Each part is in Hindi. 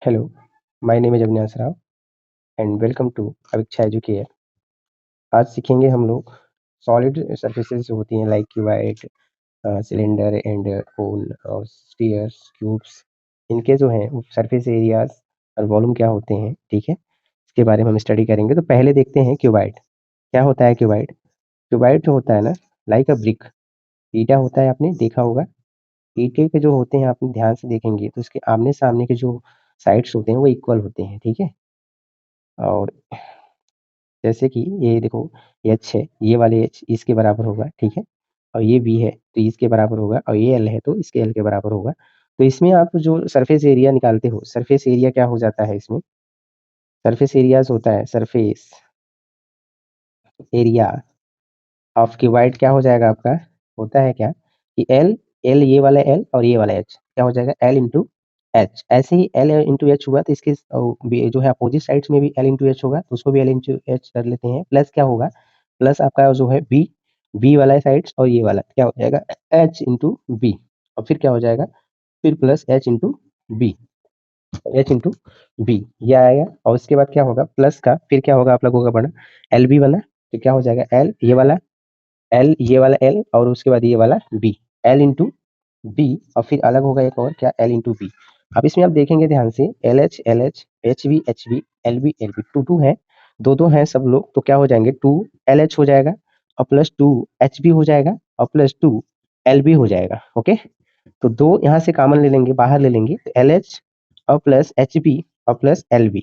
Hello, my name is Avinash Rao and welcome to Abhiksha Educare. आज सीखेंगे हम लोग सॉलिड सरफेसेस जो होती हैं like cuboid, cylinder and cone और स्फीयर्स, क्यूब्स, इनके जो हैं सरफेस एरियाज और वॉल्यूम क्या होते हैं, ठीक है। इसके बारे में हम स्टडी करेंगे। तो पहले देखते हैं क्यूबाइड क्या होता है। क्यूबाइड क्यूबाइड जो होता है ना, लाइक अ ब्रिक, ईटा होता है, आपने देखा होगा। ईंटे के जो होते हैं, आपने ध्यान से देखेंगे तो इसके आमने सामने के जो साइड्स होते हैं वो इक्वल होते हैं, ठीक है। और जैसे कि ये देखो, एच है, ये वाले एच इसके बराबर होगा, ठीक है। और ये बी है तो इसके बराबर होगा, और ये एल है तो इसके एल के बराबर होगा। तो इसमें आप जो सरफेस एरिया निकालते हो, सरफेस एरिया क्या हो जाता है इसमें, सरफेस एरियाज होता है, सरफेस एरिया ऑफ क्यूबाइड क्या हो जाएगा आपका, होता है क्या कि एल, एल ये वाला एल और ये वाला एच क्या हो जाएगा, एल इंटू एच। ऐसे ही एल इंटू एच हुआ तो इसके जो है अपोजिट साइड्स में भी एल इंटू एच होगा, तो उसको भी एल इंटू एच कर लेते हैं। प्लस क्या होगा, प्लस आपका जो है बी, बी वाला साइड्स और ये वाला क्या हो जाएगा, एच इंटू बी। और फिर क्या हो जाएगा, फिर plus H into B, H into B ये आएगा। और उसके बाद क्या होगा, प्लस का फिर क्या होगा आप लोगों का बना, एल बी बना, तो क्या हो जाएगा, एल ये वाला, एल ये वाला एल और उसके बाद ये वाला बी, एल इंटू बी। और फिर अलग होगा एक और क्या, एल इंटू बी। अब इसमें आप देखेंगे ध्यान से, L H H B L B two two है, दो दो हैं सब लोग, तो क्या हो जाएंगे, टू एल एच हो जाएगा और प्लस टू एच बी हो जाएगा और प्लस टू एल बी हो जाएगा। ओके, तो दो यहाँ से कॉमन ले लेंगे, बाहर ले लेंगे, तो एल एच और प्लस एच बी और प्लस एल बी।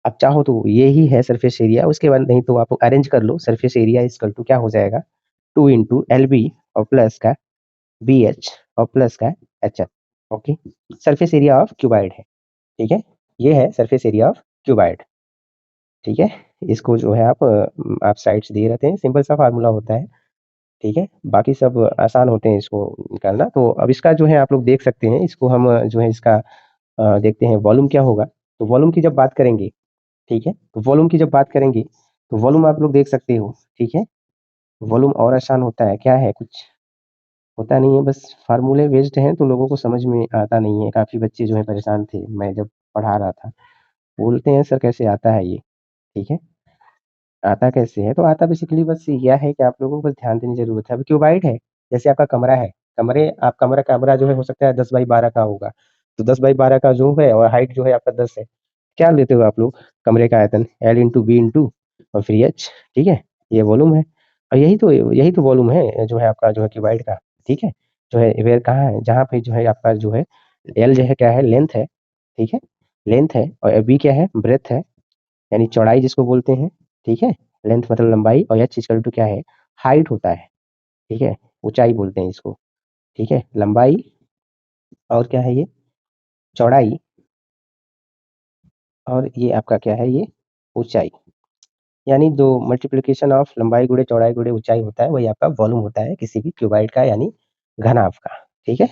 अब चाहो तो ये ही है सरफेस एरिया, उसके बाद नहीं तो आप अरेंज कर लो, सरफेस एरिया इक्वल टू क्या हो जाएगा, टू इंटू एल बी और प्लस का बी एच और प्लस का H F. Okay, surface area of cuboid है, ठीक है। ये है सरफेस एरिया ऑफ क्यूबाइड, ठीक है। इसको जो है आप साइड्स दे रहते हैं, सिंपल सा फार्मूला होता है, ठीक है। बाकी सब आसान होते हैं इसको निकालना। तो अब इसका जो है आप लोग देख सकते हैं, इसको हम जो है इसका देखते हैं वॉल्यूम क्या होगा। तो वॉल्यूम की जब बात करेंगे, ठीक है, तो वॉल्यूम की जब बात करेंगे तो वॉल्यूम आप लोग देख सकते हो, ठीक है। वॉल्यूम और आसान होता है, क्या है, कुछ होता नहीं है, बस फार्मूले बेस्ड हैं तो लोगों को समझ में आता नहीं है। काफ़ी बच्चे जो है परेशान थे, मैं जब पढ़ा रहा था, बोलते हैं सर कैसे आता है ये, ठीक है। आता कैसे है, तो आता बेसिकली बस यह है कि आप लोगों को बस ध्यान देने की ज़रूरत है। अब क्यूबाइड है, जैसे आपका कमरा है, कमरा कमरा जो है हो सकता है 10 बाई 12 का होगा, तो 10 बाई 12 का जो है और हाइट जो है आपका 10 है। क्या लेते हो आप लोग, कमरे का आयतन एल इंटू बी इंटू और फिर एच, ठीक है। ये वॉल्यूम है, और यही तो वॉल्यूम है जो है आपका जो है क्यूबाइड का, ठीक है। जो है वेयर कहाँ है, जहाँ पे जो है आपका जो है एल जो है क्या है, लेंथ है, ठीक है, लेंथ है। और बी क्या है, ब्रेथ है, यानी चौड़ाई जिसको बोलते हैं, ठीक है। लेंथ मतलब लंबाई, और एच इक्वल टू क्या है, हाइट होता है, ठीक है, ऊंचाई बोलते हैं इसको, ठीक है। लंबाई और क्या है ये, चौड़ाई, और ये आपका क्या है, ये ऊंचाई, यानी दो मल्टीप्लिकेशन ऑफ लंबाई गुणे चौड़ाई गुणे ऊंचाई होता है, वही आपका वॉल्यूम होता है किसी भी क्यूबाइड का, यानी घनाभ का, ठीक है।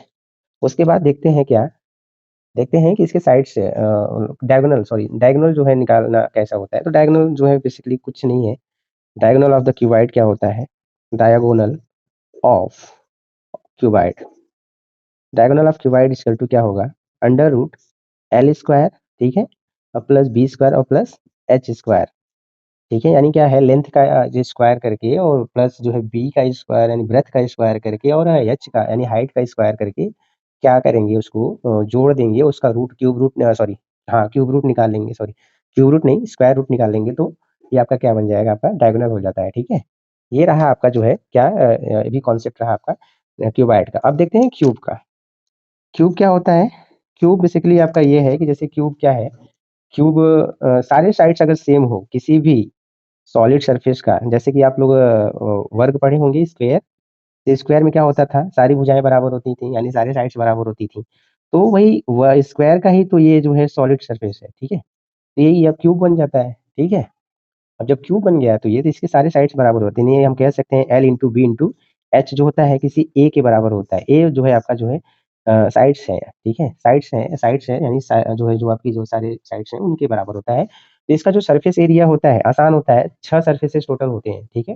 उसके बाद देखते हैं क्या, देखते हैं कि इसके साइड से डायगोनल जो है निकालना कैसा होता है। तो डायगोनल जो है बेसिकली कुछ नहीं है, डायगोनल ऑफ द क्यूबाइड क्या होता है, diagonal of cuboid, diagonal of cuboid equal to क्या होगा, अंडर रूट एल स्क्वायर, ठीक है, और प्लस बी स्क्वायर और प्लस एच स्क्वायर, ठीक है। यानी क्या है, लेंथ का जो स्क्वायर करके और प्लस जो है बी का स्क्वायर यानी ब्रेथ का स्क्वायर करके और एच का यानी हाइट का स्क्वायर करके क्या करेंगे, उसको जोड़ देंगे, उसका रूट क्यूब रूट सॉरी, हाँ क्यूब रूट निकाल लेंगे, सॉरी क्यूब रूट नहीं स्क्वायर रूट निकाल लेंगे, तो ये आपका क्या बन जाएगा, आपका डायगोनल हो जाता है, ठीक है। ये रहा आपका जो है क्या, ये भी कॉन्सेप्ट रहा आपका क्यूबाइड का। अब देखते हैं क्यूब का। क्यूब क्या होता है, क्यूब बेसिकली आपका ये है कि जैसे क्यूब क्या है, क्यूब सारे साइड्स अगर सेम हो किसी भी सॉलिड सरफेस का, जैसे कि आप लोग वर्ग पढ़े होंगे स्क्वायर, तो स्क्वायर में क्या होता था, सारी भुजाएं बराबर होती थी, यानी सारे साइड्स बराबर होती थी। तो वही वह स्क्वायर का ही तो ये जो है सॉलिड सरफेस है, ठीक है। तो यही अब क्यूब बन जाता है, ठीक है। अब जब क्यूब बन गया तो ये तो इसके सारे साइड्स बराबर होते हैं, ये हम कह सकते हैं L into B into H जो होता है किसी ए के बराबर होता है। ए जो है आपका जो है साइड्स है, ठीक है, साइड्स है यानी जो है जो आपकी जो सारे साइड्स हैं उनके बराबर होता है। तो इसका जो सरफेस एरिया होता है आसान होता है, 6 सरफेसेस टोटल होते हैं, ठीक है।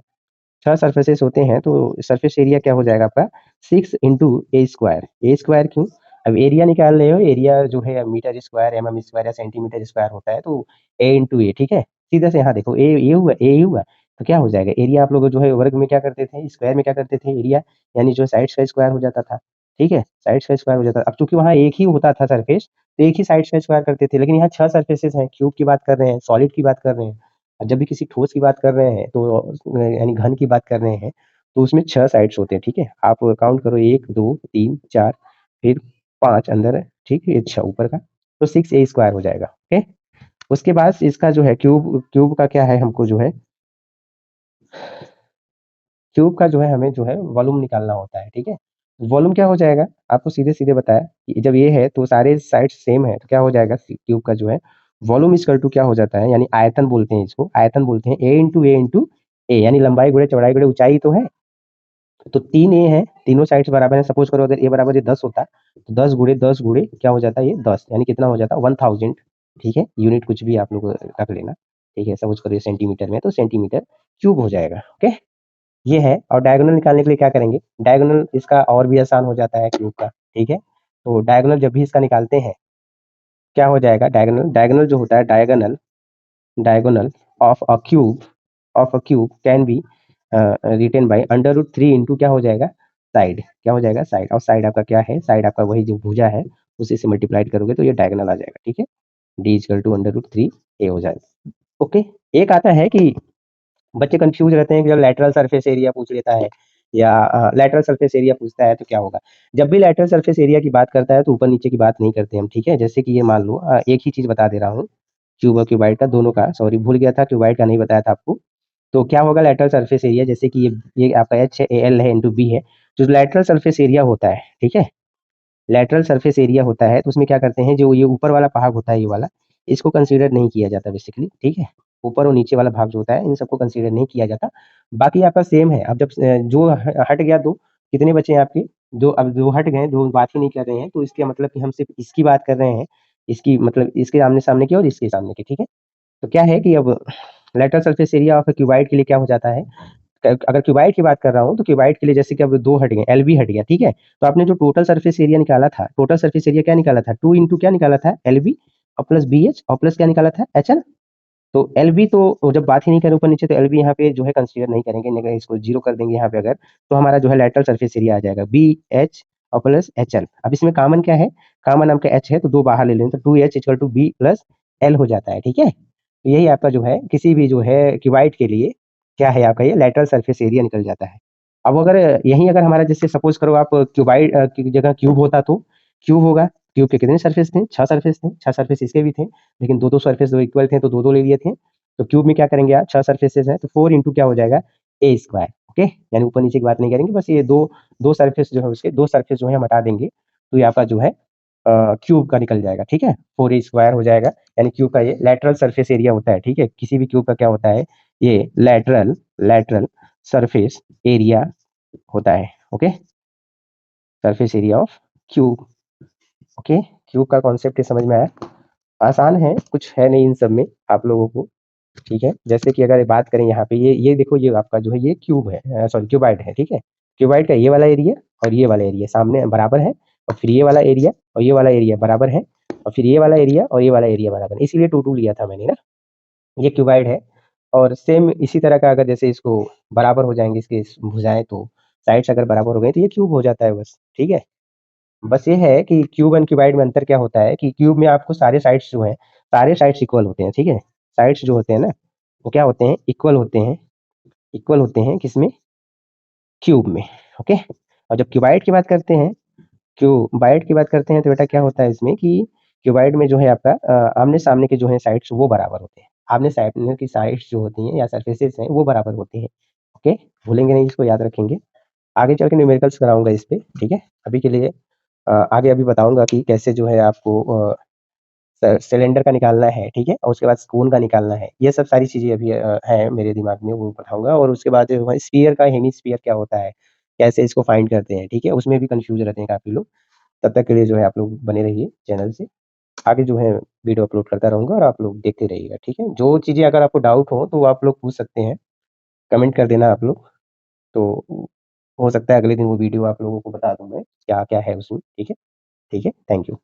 6 सरफेसेस होते हैं तो सरफेस एरिया क्या हो जाएगा आपका, 6 इंटू ए स्क्वायर। ए स्क्वायर क्यों, अब एरिया निकाल रहे हो, एरिया जो है मीटर स्क्वायर, एमएम स्क्वायर या सेंटीमीटर स्क्वायर होता है, तो ए इंटू ए, ठीक है। सीधा से यहाँ देखो ए हुआ, ए हुआ, तो क्या हो जाएगा एरिया। आप लोग जो है वर्ग में क्या करते थे, स्क्वायर में क्या करते थे, एरिया यानी जो साइड्स का स्क्वायर हो जाता था, ठीक है, साइड्स का स्क्वायर हो जाता था। अब चूंकि वहाँ एक ही होता था सरफेस, तो एक ही साइड्स का स्क्वायर करते थे, लेकिन यहाँ 6 सरफेसेस हैं, क्यूब की बात कर रहे हैं, सॉलिड की बात कर रहे हैं। और जब भी किसी ठोस की बात कर रहे हैं, तो यानी घन की बात कर रहे हैं, तो उसमें 6 साइड्स होते हैं, ठीक है। आप काउंट करो, 1 2 3 4, फिर 5 अंदर है, ठीक है, ये 6 ऊपर का, तो 6a स्क्वायर हो जाएगा, ओके। उसके बाद इसका जो है क्यूब, क्यूब का क्या है, हमको जो है क्यूब का जो है हमें जो है वॉल्यूम निकालना होता है, ठीक है। वॉल्यूम क्या हो जाएगा, आपको सीधे सीधे बताया कि जब ये है तो सारे साइड सेम है, तो क्या हो जाएगा क्यूब का जो है वॉल्यूम इक्वल टू क्या हो जाता है, यानी आयतन बोलते हैं इसको, आयतन बोलते हैं ए, यानी लंबाई गुणे चौड़ाई गुणे ऊंचाई तो है। तो 3a है, तीनों साइड्स बराबर है। सपोज करो अगर a बराबर ये 10 होता, तो 10 गुणे क्या हो जाता है, ये 10, यानी कितना हो जाता है 1000, ठीक है। यूनिट कुछ भी आप लोग रख लेना, ठीक है। सपोज करो ये सेंटीमीटर में, तो सेंटीमीटर क्यूब हो जाएगा, ओके। ये है। और डायगोनल निकालने के लिए क्या करेंगे, डायगोनल इसका और भी आसान हो जाता है क्यूब का, ठीक है। तो डायगोनल जब भी इसका निकालते हैं, क्या हो जाएगा, डायगोनल, डायगोनल जो होता है, diagonal, diagonal of a cube, of a cube can be written by √3 into क्या हो जाएगा, साइड, क्या हो जाएगा साइड। और साइड आपका क्या है, साइड आपका वही जो भुजा है, उसी से मल्टीप्लाइड करोगे तो ये डायगोनल आ जाएगा, ठीक है। डी इक्वल टू √3 ए हो जाएगा, ओके। एक आता है कि बच्चे कंफ्यूज रहते हैं कि जब लेटरल सरफेस एरिया पूछ लेता है या लेटरल सरफेस एरिया पूछता है तो क्या होगा। जब भी लेटरल सरफेस एरिया की बात करता है तो ऊपर नीचे की बात नहीं करते हम, ठीक है। जैसे कि ये मान लो एक ही चीज बता दे रहा हूँ, क्यूब और क्यूबाइड का दोनों का, सॉरी भूल गया था, क्यूबाइड का नहीं बताया था आपको। तो क्या होगा लेटरल सरफेस एरिया, जैसे कि ये आपका एच है, एल है, इंटू बी है। जो लेटरल सरफेस एरिया होता है, ठीक है, लेटरल सरफेस एरिया होता है, तो उसमें क्या करते हैं, जो ये ऊपर वाला भाग होता है, ये वाला, इसको कंसीडर नहीं किया जाता बेसिकली, ठीक है। ऊपर और नीचे वाला भाग जो होता है, इन सबको कंसीडर नहीं किया जाता। बाकी आपका सेम है। अब जब जो हट गया, दो कितने बचे हैं आपके, दो, अब दो हट गए, दो बात ही नहीं कर रहे हैं, तो इसका मतलब कि हम सिर्फ इसकी बात कर रहे हैं, इसकी मतलब इसके आमने सामने की और इसके सामने की, ठीक है। तो क्या है कि अब lateral surface area of cuboid के लिए क्या हो जाता है, अगर क्यूबाइड की बात कर रहा हूँ, तो क्यूबाइड के लिए जैसे कि अब दो हट गए, एल बी हट गया, ठीक है। तो आपने जो टोटल सरफेस एरिया निकाला था, टोटल सरफेस एरिया क्या निकाला था, 2 इंटू क्या निकाला था, एल बी और प्लस बी एच और प्लस क्या निकाला था, एच एल। तो एल बी तो जब बात ही नहीं करें ऊपर नीचे, तो एल बी यहाँ पे जो है कंसीडर नहीं करेंगे, नहीं इसको जीरो कर देंगे यहाँ पे अगर, तो हमारा जो है लेटरल सरफेस एरिया आ जाएगा बी एच और प्लस एच एल। अब इसमें कॉमन क्या है, कॉमन आपका एच है, तो दो बाहर ले लें, तो 2h equal to B plus L हो जाता है, ठीक है। तो यही आपका जो है किसी भी जो है क्यूबाइड के लिए क्या है, आपका ये लेटरल सरफेस एरिया निकल जाता है। अब अगर यही अगर हमारा जैसे सपोज करो आप क्यूबाइड की जगह क्यूब होता, तो क्यूब होगा, क्यूब के कितने सरफेस थे, 6 सरफेस थे, 6 सरफेस इसके भी थे, लेकिन दो दो सरफेस दो इक्वल थे, तो दो दो ले लिए थे। तो क्यूब में क्या करेंगे आप, 6 सरफेसेस हैं, तो 4 इंटू क्या हो जाएगा, ए स्क्वायर, ओके। यानी ऊपर नीचे की बात नहीं करेंगे, बस ये दो दो सरफेस जो है, उसके दो सरफेस जो है हम हटा देंगे, तो ये आपका जो है क्यूब का निकल जाएगा, ठीक है। 4a स्क्वायर हो जाएगा, यानी क्यूब का ये लेटरल सरफेस एरिया होता है, ठीक है। किसी भी क्यूब का क्या होता है, ये लेटरल लेटरल सरफेस एरिया होता है, okay. Surface area of cube, okay. Cube का कॉन्सेप्ट समझ में आया, आसान है, कुछ है नहीं इन सब में आप लोगों को, ठीक है। जैसे कि अगर बात करें यहाँ पे, ये देखो, ये आपका जो है ये क्यूब है, सॉरी क्यूबाइड है, ठीक है। क्यूबाइड का ये वाला एरिया और ये वाला एरिया सामने बराबर है, और फिर ये वाला एरिया और ये वाला एरिया बराबर है, और फिर ये वाला एरिया और ये वाला एरिया बराबर है, इसीलिए 2 2 लिया था मैंने ना। ये क्यूबाइड है। और सेम इसी तरह का अगर जैसे इसको बराबर हो जाएंगे इसके भुजाएं, तो साइड्स अगर बराबर हो गए तो ये क्यूब हो जाता है बस, ठीक है। बस ये है कि क्यूब एंड क्यूबाइड में अंतर क्या होता है कि क्यूब में आपको सारे साइड्स जो हैं, सारे साइड्स इक्वल होते हैं, ठीक है। साइड्स जो होते हैं ना, वो क्या होते हैं, इक्वल होते हैं, इक्वल होते हैं किसमें, क्यूब में, ओके। और जब क्यूबाइड की बात करते हैं, क्यूबाइड की बात करते हैं, तो बेटा क्या होता है इसमें कि क्यूबाइड में जो है आपका आमने सामने के जो है साइड्स वो बराबर होते हैं, आमने सामने की साइड्स जो होती हैं या सरफेसेस हैं वो बराबर होती हैं, ओके। भूलेंगे नहीं, इसको याद रखेंगे। आगे चल के न्यूमेरिकल्स कराऊंगा इस पे, ठीक है। अभी के लिए आगे अभी बताऊंगा कि कैसे जो है आपको सिलेंडर का निकालना है, ठीक है, और उसके बाद स्पून का निकालना है। ये सब सारी चीजें अभी हैं मेरे दिमाग में, वो बताऊंगा। और उसके बाद जो है स्फीयर का हेमिस्फीयर क्या होता है, कैसे इसको फाइंड करते हैं, ठीक है, उसमें भी कंफ्यूज रहते हैं काफी लोग। तब तक के लिए जो है आप लोग बने रहिए चैनल से, आगे जो है वीडियो अपलोड करता रहूंगा और आप लोग देखते रहिएगा, ठीक है। जो चीजें अगर आपको डाउट हो तो आप लोग पूछ सकते हैं, कमेंट कर देना आप लोग, तो हो सकता है अगले दिन वो वीडियो आप लोगों को बता दूं मैं क्या क्या है उसमें, ठीक है। ठीक है? Thank you.